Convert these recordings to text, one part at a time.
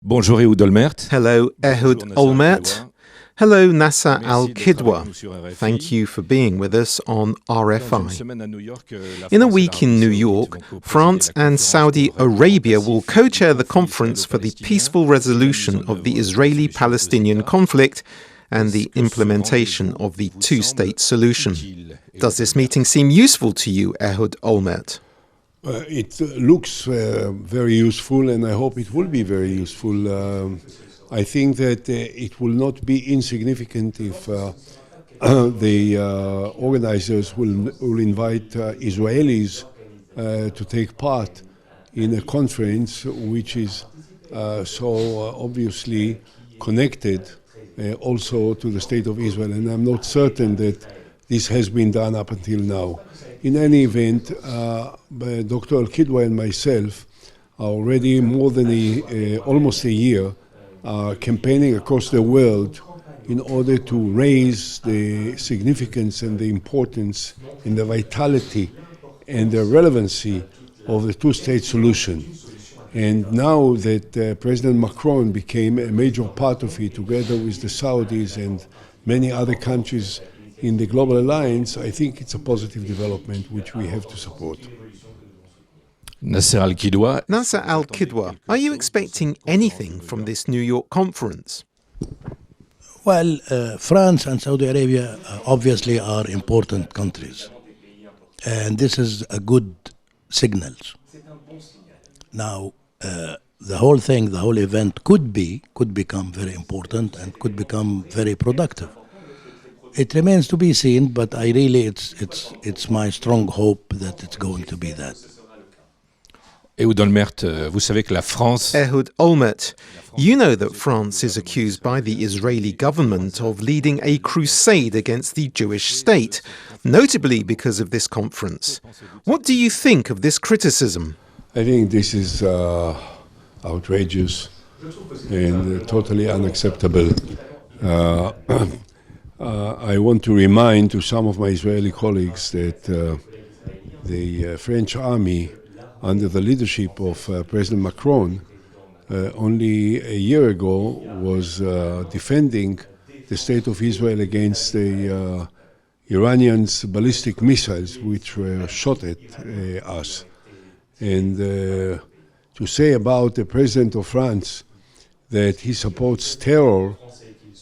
Bonjour Ehud Olmert. Hello, Ehud Olmert. Hello, Nasser al-Kidwa. Thank you for being with us on RFI. In a week in New York, France and Saudi Arabia will co-chair the conference for the peaceful resolution of the Israeli-Palestinian conflict and the implementation of the two-state solution. Does this meeting seem useful to you, Ehud Olmert? It looks very useful, and I hope it will be very useful. I think that it will not be insignificant if the organizers will invite Israelis to take part in a conference which is so obviously connected also to the State of Israel, and I'm not certain that this has been done up until now. In any event, Dr. al-Kidwa and myself are already more than almost a year campaigning across the world in order to raise the significance and the importance and the vitality and the relevancy of the two-state solution. And now that President Macron became a major part of it, together with the Saudis and many other countries in the global alliance, I think it's a positive development which we have to support. Nasser al-Kidwa, are you expecting anything from this New York conference? Well, France and Saudi Arabia obviously are important countries, and this is a good signal. Now, the whole event could become very important and could become very productive. It remains to be seen, but it's my strong hope that it's going to be that. Ehud Olmert, vous savez que la France... Ehud Olmert, you know that France is accused by the Israeli government of leading a crusade against the Jewish state, notably because of this conference. What do you think of this criticism? I think this is outrageous and totally unacceptable. I want to remind to some of my Israeli colleagues that the French army, under the leadership of President Macron, only a year ago was defending the state of Israel against the Iranians' ballistic missiles which were shot at us. And to say about the President of France that he supports terror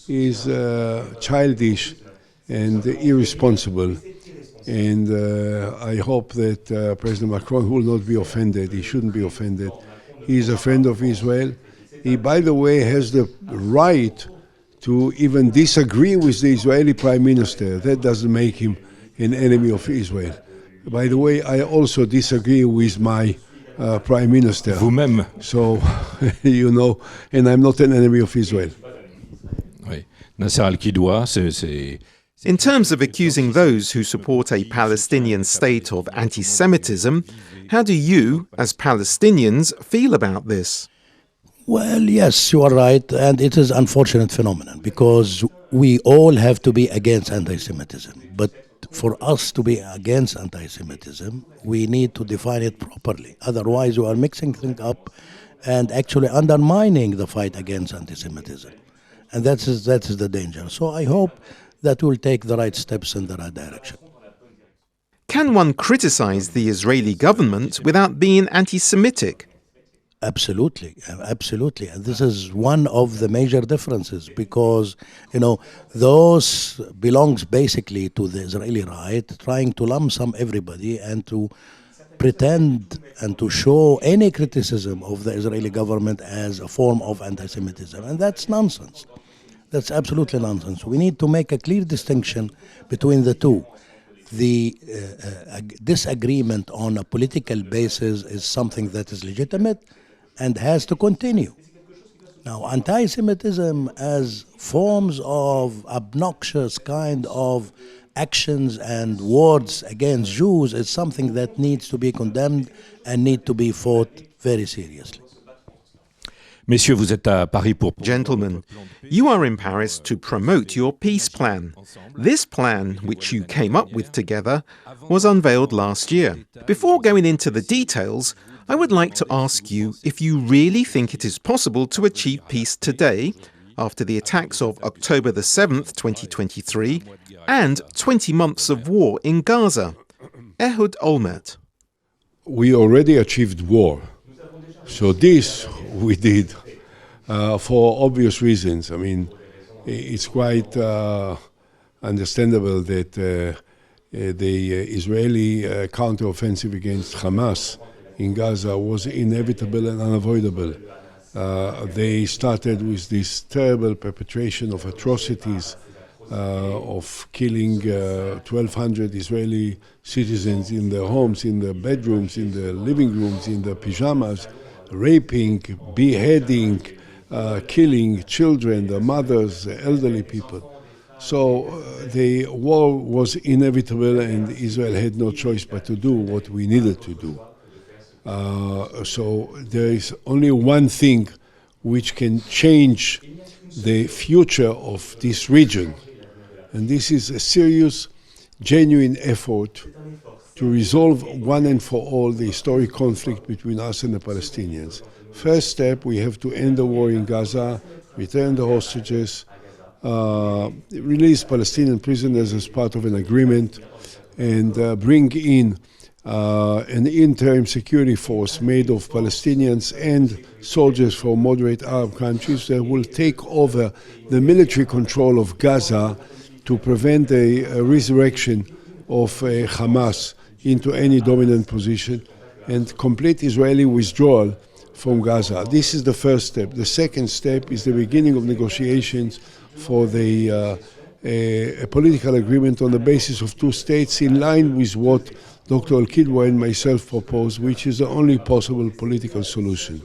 is childish and irresponsible. And I hope that President Macron will not be offended. He shouldn't be offended. He is a friend of Israel. He, by the way, has the right to even disagree with the Israeli Prime Minister. That doesn't make him an enemy of Israel. By the way, I also disagree with my Prime Minister. Vous-même. So, you know, and I'm not an enemy of Israel. Oui. Nasser al-Kidwa, c'est... In terms of accusing those who support a Palestinian state of antisemitism, how do you, as Palestinians, feel about this? Well, yes, you are right, and it is an unfortunate phenomenon because we all have to be against anti-Semitism. But for us to be against anti-Semitism, we need to define it properly. Otherwise, we are mixing things up and actually undermining the fight against anti-Semitism. And that is the danger. So I hope that will take the right steps in the right direction. Can one criticize the Israeli government without being anti-Semitic? Absolutely, absolutely. And this is one of the major differences because, those belongs basically to the Israeli right, trying to lump sum everybody and to pretend and to show any criticism of the Israeli government as a form of anti-Semitism. And that's nonsense. That's absolutely nonsense. We need to make a clear distinction between the two. The disagreement on a political basis is something that is legitimate and has to continue. Now, anti-Semitism as forms of obnoxious kind of actions and words against Jews is something that needs to be condemned and need to be fought very seriously. Messieurs, vous êtes à Paris pour... Gentlemen, you are in Paris to promote your peace plan. This plan, which you came up with together, was unveiled last year. Before going into the details, I would like to ask you if you really think it is possible to achieve peace today, after the attacks of October the 7th, 2023, and 20 months of war in Gaza. Ehud Olmert. We already achieved war. So this we did for obvious reasons. I mean, it's quite understandable that the Israeli counteroffensive against Hamas in Gaza was inevitable and unavoidable. They started with this terrible perpetration of atrocities, of killing 1,200 Israeli citizens in their homes, in their bedrooms, in their living rooms, in their pajamas, raping, beheading, killing children, their mothers, the elderly people. So the war was inevitable and Israel had no choice but to do what we needed to do. So there is only one thing which can change the future of this region. And this is a serious, genuine effort to resolve one and for all the historic conflict between us and the Palestinians. First step, we have to end the war in Gaza, return the hostages, release Palestinian prisoners as part of an agreement, and bring in an interim security force made of Palestinians and soldiers from moderate Arab countries that will take over the military control of Gaza to prevent a resurrection of Hamas into any dominant position and complete Israeli withdrawal from Gaza. This is the first step. The second step is the beginning of negotiations for a political agreement on the basis of two states in line with what Dr. al-Kidwa and myself propose, which is the only possible political solution.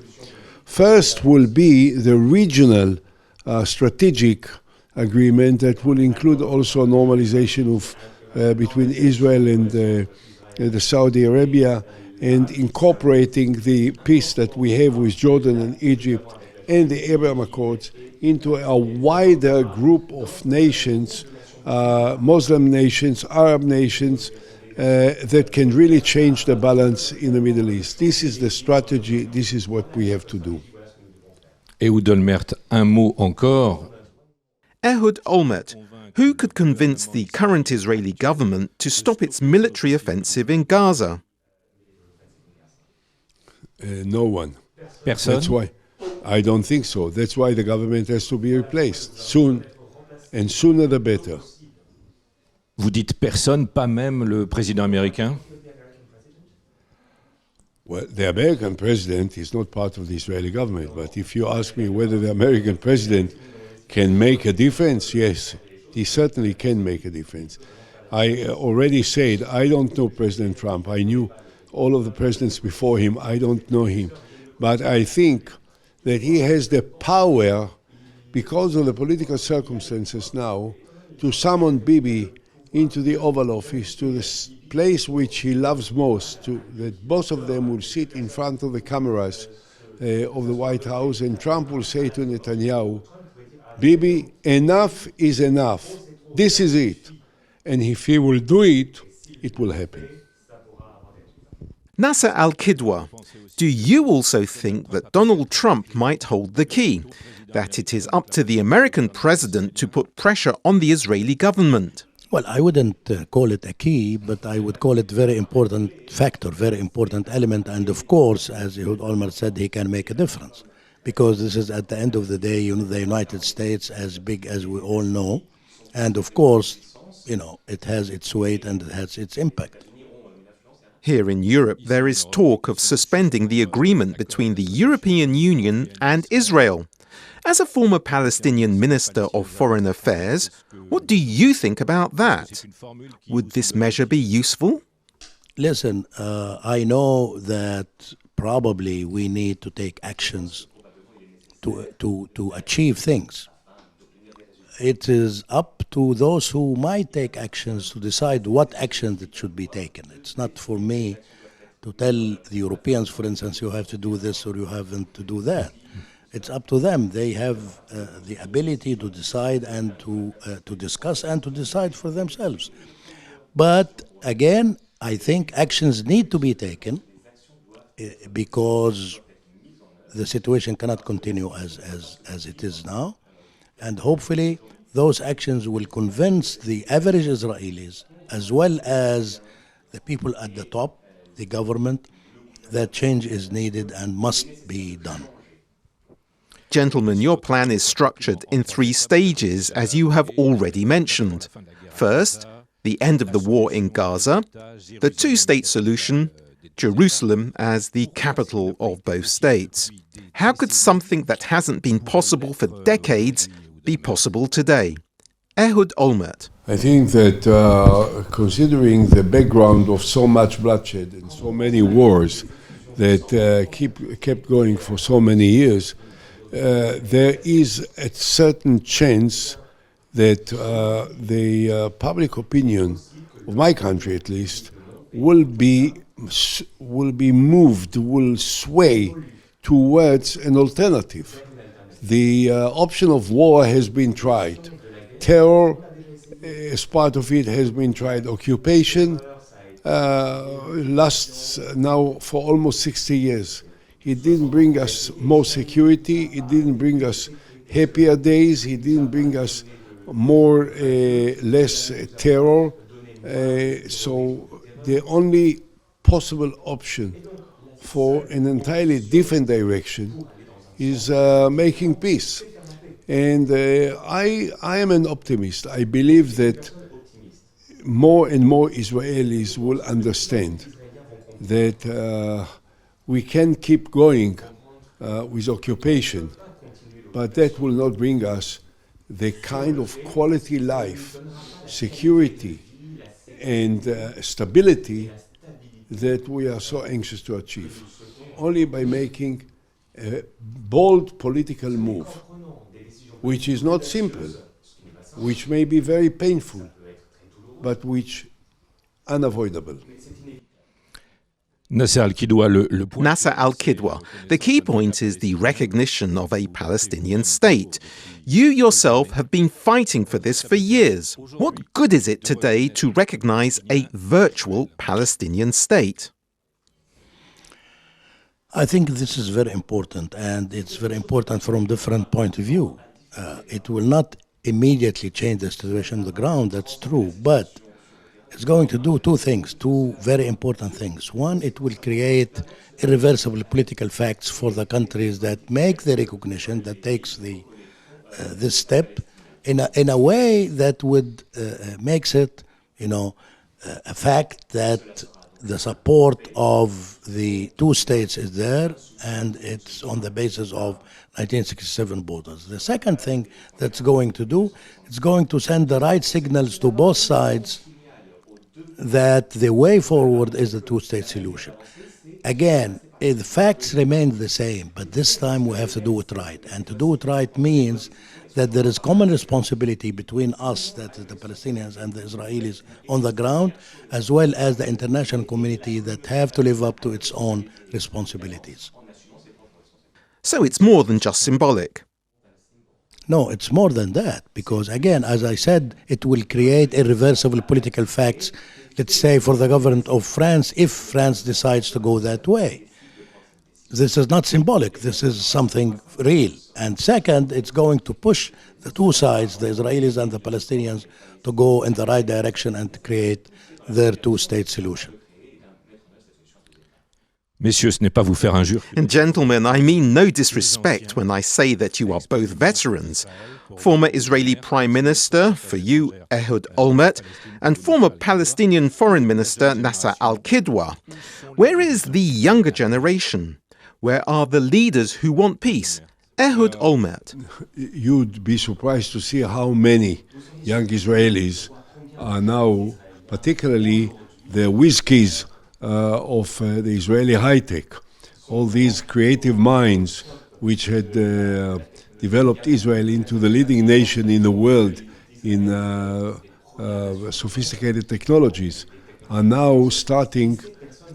First will be the regional strategic agreement that will include also a normalization of between Israel and the Saudi Arabia and incorporating the peace that we have with Jordan and Egypt and the Abraham Accords into a wider group of nations, Muslim nations, Arab nations, that can really change the balance in the Middle East. This is the strategy, this is what we have to do. Ehud Olmert, un mot encore. Ehud Olmert, who could convince the current Israeli government to stop its military offensive in Gaza? No one. Personne. That's why. I don't think so. That's why the government has to be replaced soon, and sooner the better. Vous dites personne, pas même le président américain? Well, the American president is not part of the Israeli government, but if you ask me whether the American president can make a difference, yes, he certainly can make a difference. I already said I don't know President Trump. I knew all of the presidents before him. I don't know him. But I think that he has the power, because of the political circumstances now, to summon Bibi into the Oval Office, to the place which he loves most, that both of them will sit in front of the cameras of the White House, and Trump will say to Netanyahu, Bibi, enough is enough. This is it. And if he will do it, it will happen. Nasser al-Kidwa, do you also think that Donald Trump might hold the key, that it is up to the American president to put pressure on the Israeli government? Well, I wouldn't call it a key, but I would call it very important factor, very important element. And of course, as Ehud Olmert said, he can make a difference. Because this is, at the end of the day, the United States, as big as we all know. And of course, it has its weight and it has its impact. Here in Europe, there is talk of suspending the agreement between the European Union and Israel. As a former Palestinian Minister of Foreign Affairs, what do you think about that? Would this measure be useful? Listen, I know that probably we need to take actions to achieve things. It is up to those who might take actions to decide what actions that should be taken. It's not for me to tell the Europeans, for instance, you have to do this or you haven't to do that. It's up to them. They have the ability to decide and to discuss and to decide for themselves. But again, I think actions need to be taken because the situation cannot continue as it is now. And hopefully those actions will convince the average Israelis as well as the people at the top, the government, that change is needed and must be done. Gentlemen, your plan is structured in 3 stages, as you have already mentioned. First, the end of the war in Gaza, the 2-state solution, Jerusalem as the capital of both states. How could something that hasn't been possible for decades be possible today? Ehud Olmert. I think that considering the background of so much bloodshed and so many wars that kept going for so many years, there is a certain chance that the public opinion of my country, at least, will be moved, will sway towards an alternative. The option of war has been tried. Terror, as part of it, has been tried. Occupation lasts now for almost 60 years. It didn't bring us more security. It didn't bring us happier days. It didn't bring us less terror. So the only possible option for an entirely different direction is making peace. And I am an optimist. I believe that more and more Israelis will understand that we can keep going with occupation, but that will not bring us the kind of quality life, security, and stability that we are so anxious to achieve. Only by making a bold political move, which is not simple, which may be very painful, but which unavoidable. Nasser al-Kidwa. The key point is the recognition of a Palestinian state. You yourself have been fighting for this for years. What good is it today to recognize a virtual Palestinian state? I think this is very important, and it's very important from different point of view. It will not immediately change the situation on the ground, that's true, but it's going to do 2 things, 2 very important things. One, it will create irreversible political facts for the countries that make the recognition, that takes this step in a way that would makes it, a fact that the support of the 2 states is there, and it's on the basis of 1967 borders. The second thing that's going to do, it's going to send the right signals to both sides that the way forward is the 2-state solution. Again, the facts remain the same, but this time we have to do it right. And to do it right means that there is common responsibility between us, that is the Palestinians and the Israelis on the ground, as well as the international community that have to live up to its own responsibilities. So it's more than just symbolic. No, it's more than that, because again, as I said, it will create irreversible political facts, let's say for the government of France, if France decides to go that way. This is not symbolic, this is something real. And second, it's going to push the 2 sides, the Israelis and the Palestinians, to go in the right direction and to create their 2-state solution. Messieurs, ce n'est pas vous faire injure. And gentlemen, I mean no disrespect when I say that you are both veterans. Former Israeli Prime Minister, for you, Ehud Olmert, and former Palestinian Foreign Minister, Nasser al-Kidwa. Where is the younger generation? Where are the leaders who want peace? Ehud Olmert. You'd be surprised to see how many young Israelis are now, particularly the whiz-kids of the Israeli high-tech, all these creative minds which had developed Israel into the leading nation in the world in sophisticated technologies, are now starting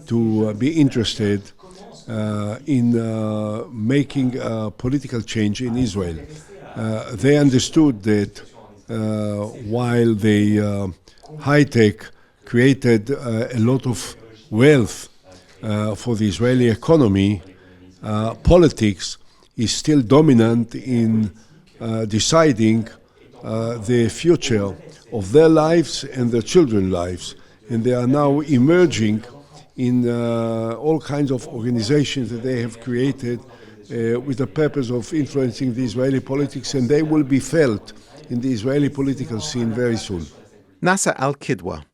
to be interested in making a political change in Israel. They understood that while the high-tech created a lot of wealth for the Israeli economy, politics is still dominant in deciding the future of their lives and their children's lives. And they are now emerging in all kinds of organizations that they have created with the purpose of influencing the Israeli politics, and they will be felt in the Israeli political scene very soon. Nasser al-Kidwa.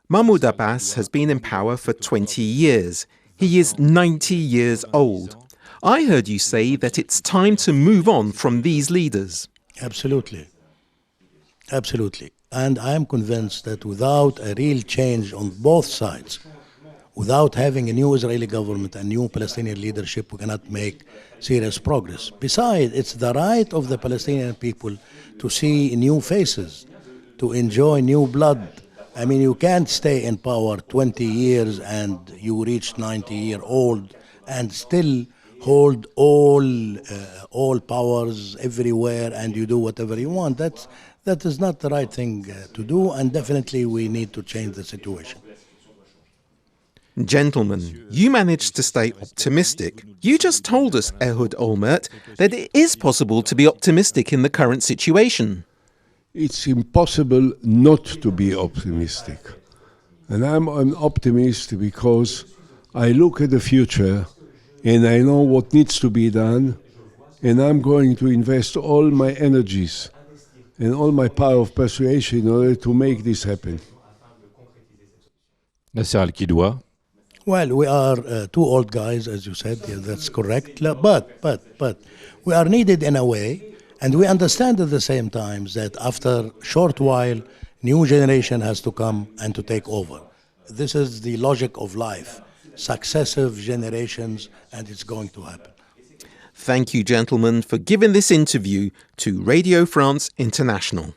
Mahmoud Abbas has been in power for 20 years. He is 90 years old. I heard you say that it's time to move on from these leaders. Absolutely. Absolutely. And I am convinced that without a real change on both sides, without having a new Israeli government and new Palestinian leadership, we cannot make serious progress. Besides, it's the right of the Palestinian people to see new faces, to enjoy new blood. I mean, you can't stay in power 20 years and you reach 90-year-old and still hold all powers everywhere and you do whatever you want. That is not the right thing to do, and definitely we need to change the situation. Gentlemen, you managed to stay optimistic. You just told us, Ehud Olmert, that it is possible to be optimistic in the current situation. It's impossible not to be optimistic. And I'm an optimist because I look at the future and I know what needs to be done, and I'm going to invest all my energies and all my power of persuasion in order to make this happen. Nasser alKidwa. Well, we are two old guys, as you said. Yeah, that's correct. But we are needed in a way, and we understand at the same time that after a short while, new generation has to come and to take over. This is the logic of life. Successive generations, and it's going to happen. Thank you, gentlemen, for giving this interview to Radio France International.